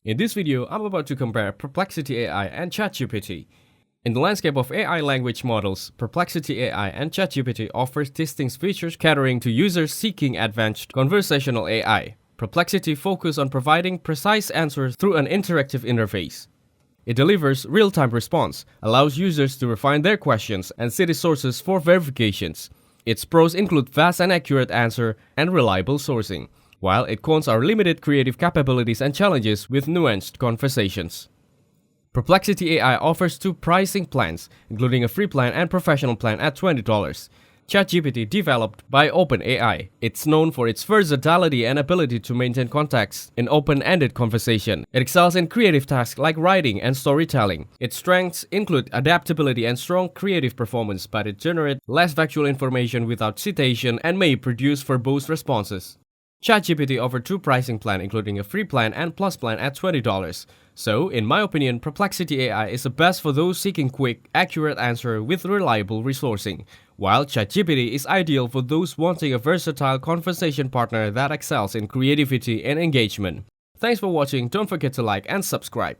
In this video, I'm about to compare Perplexity AI and ChatGPT. In the landscape of AI language models, Perplexity AI and ChatGPT offers distinct features catering to users seeking advanced conversational AI. Perplexity focuses on providing precise answers through an interactive interface. It delivers real-time response, allows users to refine their questions and cite sources for verifications. Its pros include fast and accurate answer and reliable sourcing, while its cons are limited creative capabilities and challenges with nuanced conversations. Perplexity AI offers two pricing plans, including a free plan and professional plan at $20. ChatGPT, developed by OpenAI, it's known for its versatility and ability to maintain context in open-ended conversation. It excels in creative tasks like writing and storytelling. Its strengths include adaptability and strong creative performance, but it generates less factual information without citation and may produce verbose responses. ChatGPT offers two pricing plans, including a free plan and plus plan at $20. So, in my opinion, Perplexity AI is the best for those seeking quick, accurate answer with reliable resourcing, while ChatGPT is ideal for those wanting a versatile conversation partner that excels in creativity and engagement. Thanks for watching. Don't forget to like and subscribe.